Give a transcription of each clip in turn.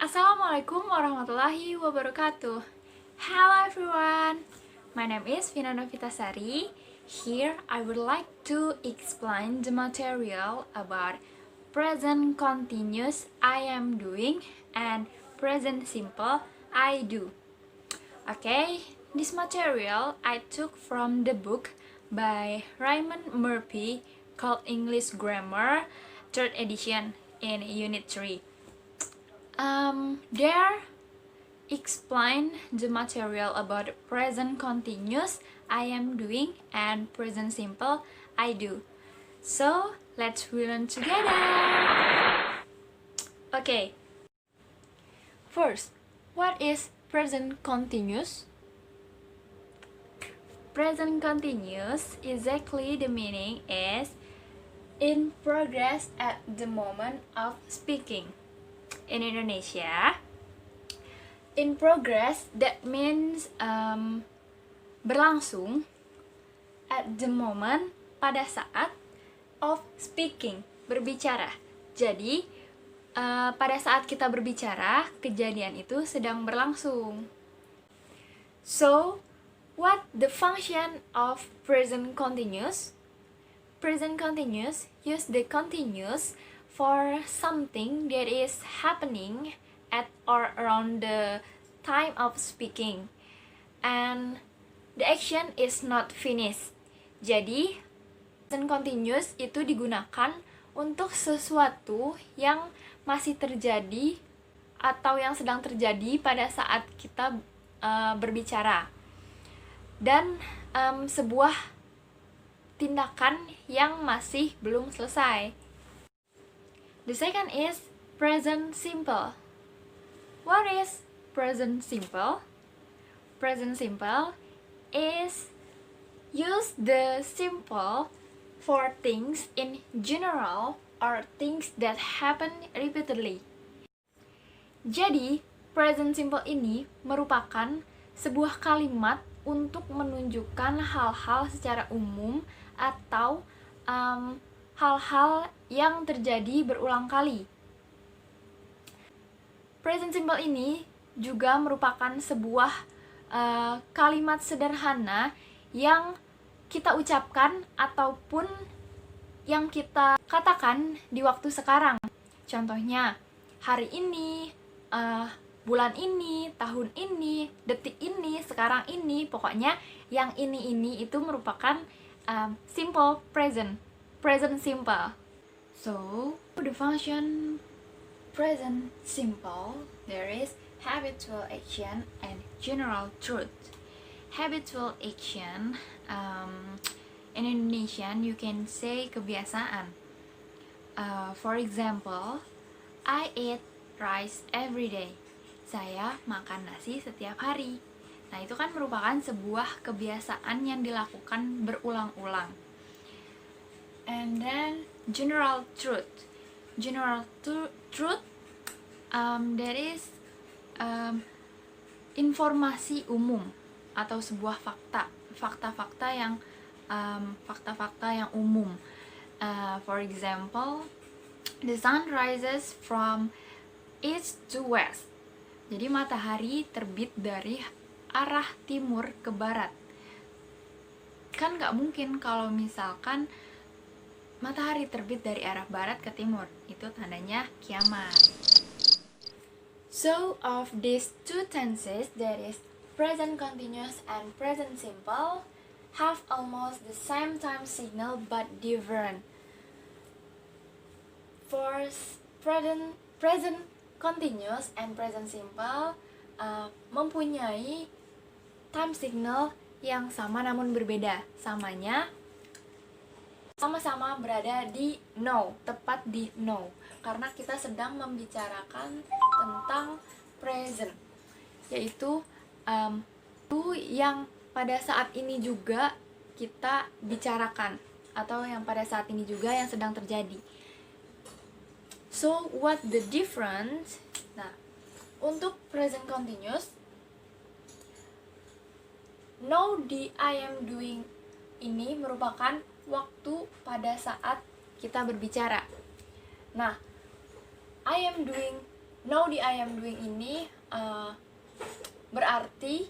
Assalamualaikum warahmatullahi wabarakatuh. Hello everyone, my name is Vina Novitasari. Here I would like to explain the material about present continuous I am doing and present simple I do. Okay, this material I took from the book by Raymond Murphy called English Grammar, 3rd edition in Unit 3. There explain the material about present continuous I am doing and present simple I do. So let's learn together. Okay. First, what is present continuous? Present continuous, exactly the meaning is in progress at the moment of speaking. In Indonesia, in progress that means berlangsung, at the moment pada saat, of speaking berbicara. Jadi pada saat kita berbicara, kejadian itu sedang berlangsung. So, what the function of present continuous? Present continuous use the continuous for something that is happening at or around the time of speaking, and the action is not finished. Jadi, present continuous itu digunakan untuk sesuatu yang masih terjadi atau yang sedang terjadi pada saat kita berbicara, dan sebuah tindakan yang masih belum selesai. The second is present simple. What is present simple? Present simple is use the simple for things in general or things that happen repeatedly. Jadi, present simple ini merupakan sebuah kalimat untuk menunjukkan hal-hal secara umum atau hal-hal yang terjadi berulang kali. Present simple ini juga merupakan sebuah kalimat sederhana yang kita ucapkan ataupun yang kita katakan di waktu sekarang. Contohnya, hari ini, bulan ini, tahun ini, detik ini, sekarang ini, pokoknya yang ini itu merupakan simple present simple. So, the function present simple, there is habitual action and general truth. Habitual action, in Indonesian you can say kebiasaan. For example, I eat rice every day. Saya makan nasi setiap hari. Nah, itu kan merupakan sebuah kebiasaan yang dilakukan berulang-ulang. And then general truth. General truth, that is informasi umum atau sebuah fakta-fakta yang umum. For example, the sun rises from east to west. Jadi matahari terbit dari arah timur ke barat. Kan nggak mungkin kalau misalkan matahari terbit dari arah barat ke timur, itu tandanya kiamat. So, of these two tenses, that is present continuous and present simple, have almost the same time signal but different. For present continuous and present simple mempunyai time signal yang sama namun berbeda. Samanya sama-sama berada di now, tepat di now, karena kita sedang membicarakan tentang present, yaitu yang pada saat ini juga kita bicarakan, atau yang pada saat ini juga yang sedang terjadi. So, what the difference? Nah, untuk present continuous, now di I am doing ini merupakan waktu pada saat kita berbicara. Nah, I am doing, now di I am doing ini berarti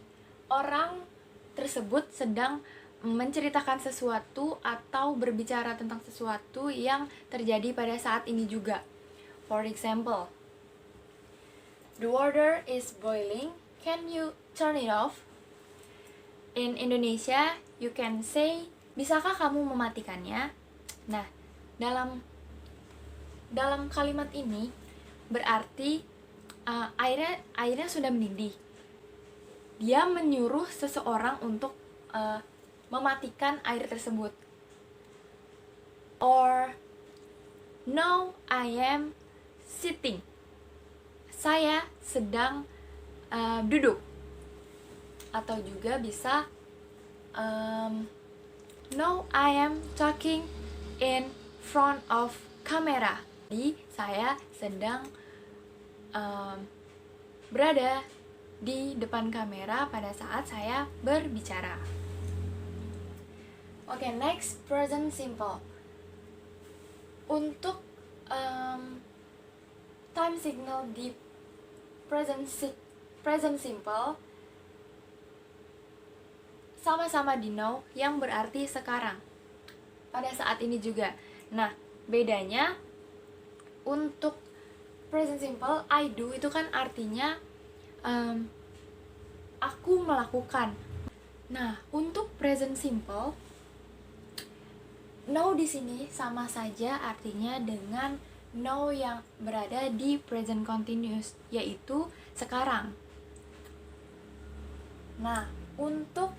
orang tersebut sedang menceritakan sesuatu atau berbicara tentang sesuatu yang terjadi pada saat ini juga. For example, the water is boiling, can you turn it off? In Indonesia, you can say, bisakah kamu mematikannya? Nah, dalam kalimat ini berarti airnya sudah mendidih. Dia menyuruh seseorang untuk mematikan air tersebut. Or, now I am sitting. Saya sedang duduk. Atau juga bisa now I am talking in front of camera. Jadi saya sedang berada di depan kamera pada saat saya berbicara. Oke, next, present simple. Untuk time signal di present simple sama-sama di now yang berarti sekarang pada saat ini juga. Nah, bedanya untuk present simple, I do itu kan artinya aku melakukan. Nah, untuk present simple, now di sini sama saja artinya dengan now yang berada di present continuous, yaitu sekarang. Nah, untuk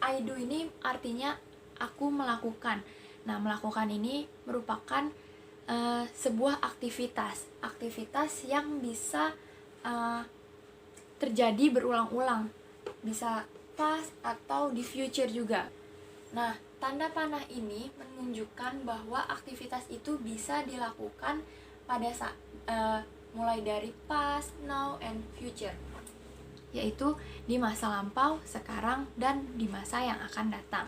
I do ini artinya aku melakukan. Nah, melakukan ini merupakan sebuah aktivitas yang bisa terjadi berulang-ulang, bisa past atau di future juga. Nah, tanda panah ini menunjukkan bahwa aktivitas itu bisa dilakukan pada saat mulai dari past, now, and future, yaitu di masa lampau, sekarang, dan di masa yang akan datang.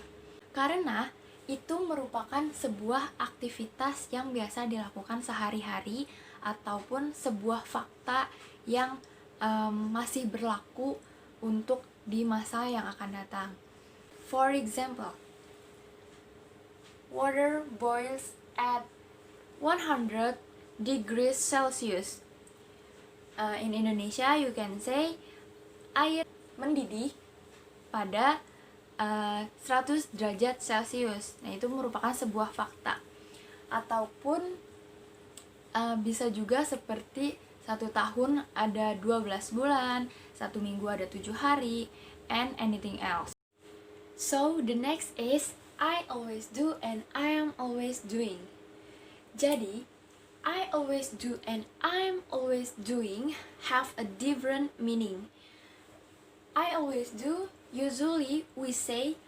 Karena itu merupakan sebuah aktivitas yang biasa dilakukan sehari-hari ataupun sebuah fakta yang masih berlaku untuk di masa yang akan datang. For example, water boils at 100 degrees Celsius. In Indonesia, you can say, air mendidih pada 100 derajat Celcius. Nah, itu merupakan sebuah fakta. Ataupun bisa juga seperti 1 tahun ada 12 bulan, 1 minggu ada 7 hari, and anything else. So, the next is I always do and I am always doing. Jadi, I always do and I'm always doing have a different meaning. I always do, usually we say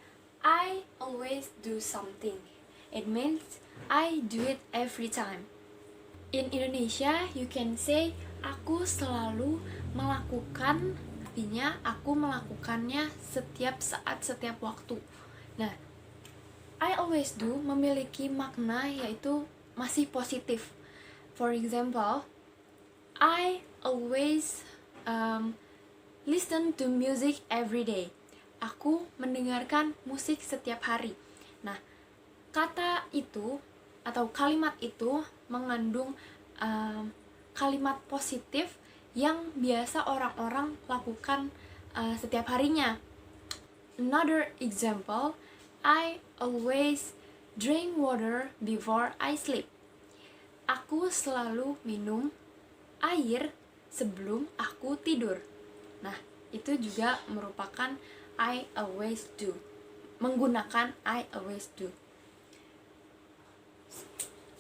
I always do something. It means I do it every time. In Indonesia, you can say aku selalu melakukan, artinya aku melakukannya setiap saat, setiap waktu. Nah, I always do memiliki makna yaitu masih positif. For example, I always listen to music every day. Aku mendengarkan musik setiap hari. Nah, kata itu atau kalimat itu mengandung kalimat positif yang biasa orang-orang lakukan setiap harinya. Another example, I always drink water before I sleep. Aku selalu minum air sebelum aku tidur. Nah, itu juga merupakan I always do. Menggunakan I always do.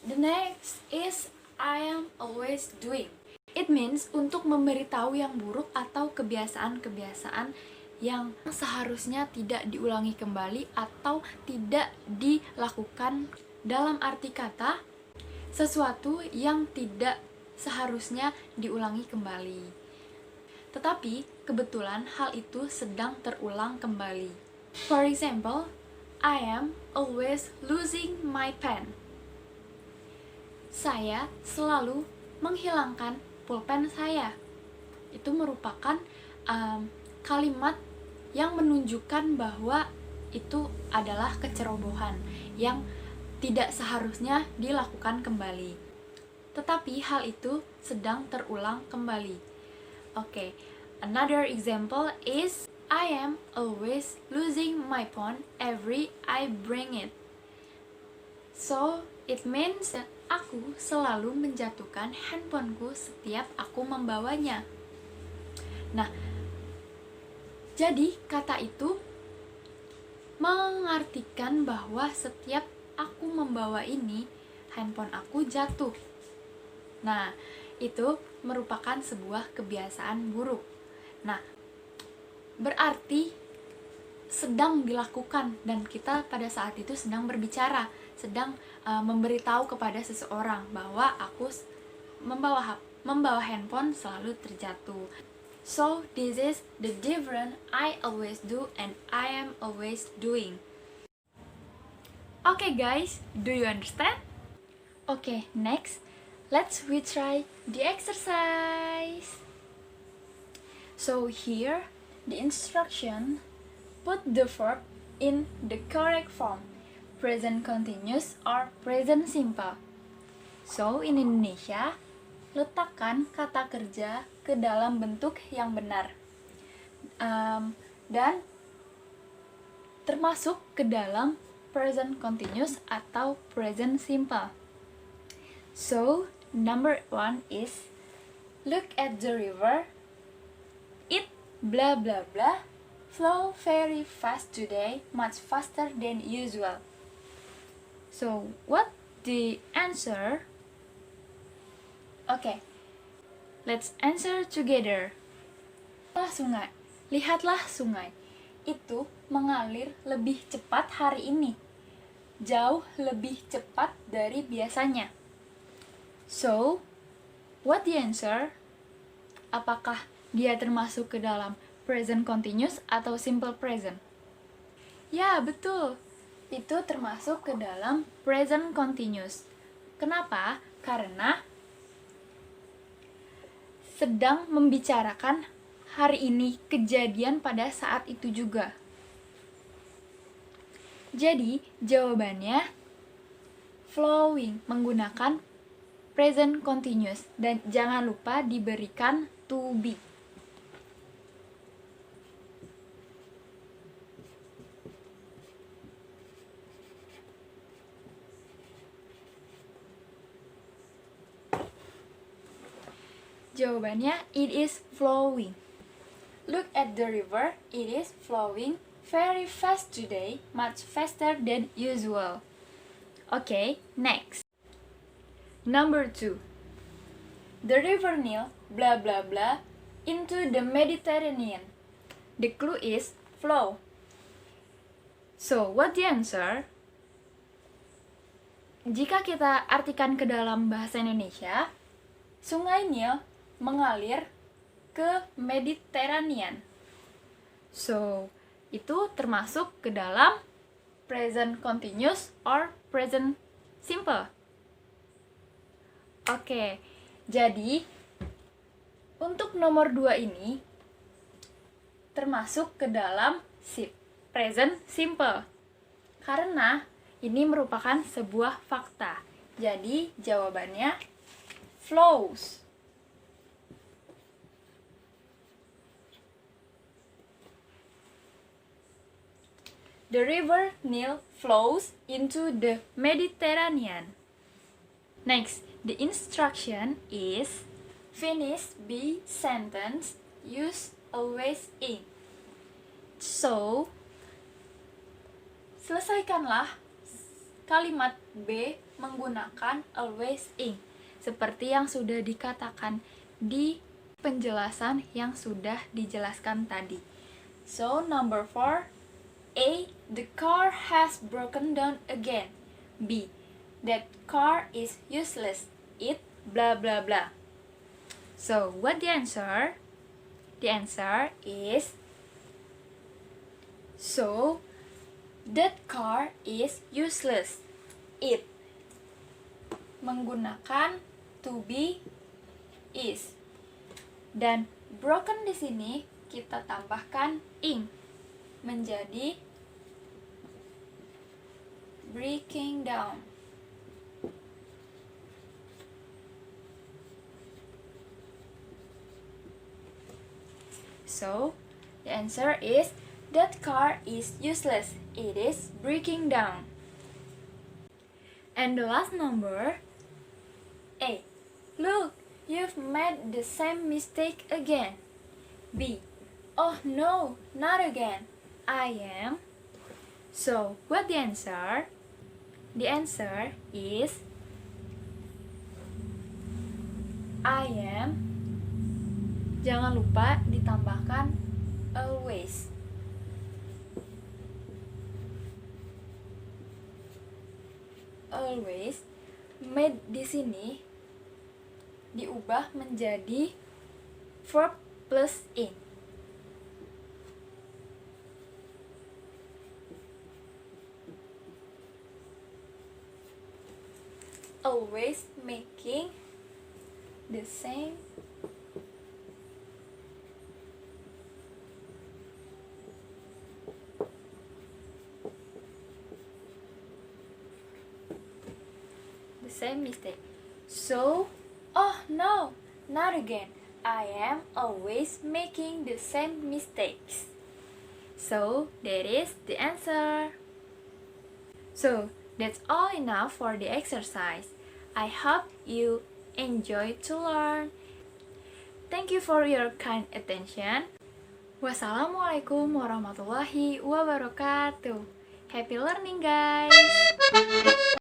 The next is I am always doing. It means untuk memberitahu yang buruk atau kebiasaan-kebiasaan yang seharusnya tidak diulangi kembali atau tidak dilakukan. Dalam arti kata, sesuatu yang tidak seharusnya diulangi kembali. Tetapi, kebetulan hal itu sedang terulang kembali. For example, I am always losing my pen. Saya selalu menghilangkan pulpen saya. Itu merupakan kalimat yang menunjukkan bahwa itu adalah kecerobohan yang tidak seharusnya dilakukan kembali. Tetapi hal itu sedang terulang kembali. Oke, another example is I am always losing my phone every I bring it. So, it means that aku selalu menjatuhkan handphoneku setiap aku membawanya. Nah, jadi kata itu mengartikan bahwa setiap aku membawa ini, handphone aku jatuh. Nah, itu merupakan sebuah kebiasaan buruk. Nah, berarti sedang dilakukan dan kita pada saat itu sedang berbicara, sedang memberitahu kepada seseorang bahwa aku membawa handphone selalu terjatuh. So, this is the difference I always do and I am always doing. Okay guys, do you understand? Okay, next, let's try the exercise. So here, the instruction, put the verb in the correct form, present continuous or present simple. So, in Indonesia, letakkan kata kerja ke dalam bentuk yang benar. Dan termasuk ke dalam present continuous atau present simple. So, number 1 is, look at the river. It blah blah blah flow very fast today, much faster than usual. So, what the answer? Okay, let's answer together. Lihatlah sungai. Itu mengalir lebih cepat hari ini. Jauh lebih cepat dari biasanya. So, what the answer? Apakah dia termasuk ke dalam present continuous atau simple present? Ya, betul. Itu termasuk ke dalam present continuous. Kenapa? Karena sedang membicarakan hari ini, kejadian pada saat itu juga. Jadi, jawabannya flowing menggunakan present continuous dan jangan lupa diberikan to be. Jawabannya, it is flowing. Look at the river, it is flowing very fast today, much faster than usual. Okay, next. Number 2. The river Nile, blah blah blah, into the Mediterranean. The clue is flow. So, what the answer? Jika kita artikan ke dalam bahasa Indonesia, Sungai Nil mengalir ke Mediterranean. So, itu termasuk ke dalam present continuous or present simple. Oke, jadi untuk nomor 2 ini termasuk ke dalam present simple. Karena ini merupakan sebuah fakta. Jadi jawabannya flows. The river Nile flows into the Mediterranean. Next, the instruction is finish B sentence, use always in. So, selesaikanlah kalimat B menggunakan always in, seperti yang sudah dikatakan di penjelasan yang sudah dijelaskan tadi. So, number 4, A. The car has broken down again. B. That car is useless. It blah blah blah. So, what the answer? The answer is, so That car is useless. It menggunakan to be is. Dan broken di sini kita tambahkan ing menjadi breaking down. So, the answer is that car is useless. It is breaking down. And the last number, A. Look, you've made the same mistake again. B. Oh no, not again. I am. So, what the answer? The answer is I am. Jangan lupa ditambahkan always. Always made di sini diubah menjadi verb plus ing. Always making the same mistake. So, oh no, not again. I am always making the same mistakes. So, that is the answer. So, that's all enough for the exercise. I hope you enjoy to learn. Thank you for your kind attention. Wassalamualaikum warahmatullahi wabarakatuh. Happy learning, guys!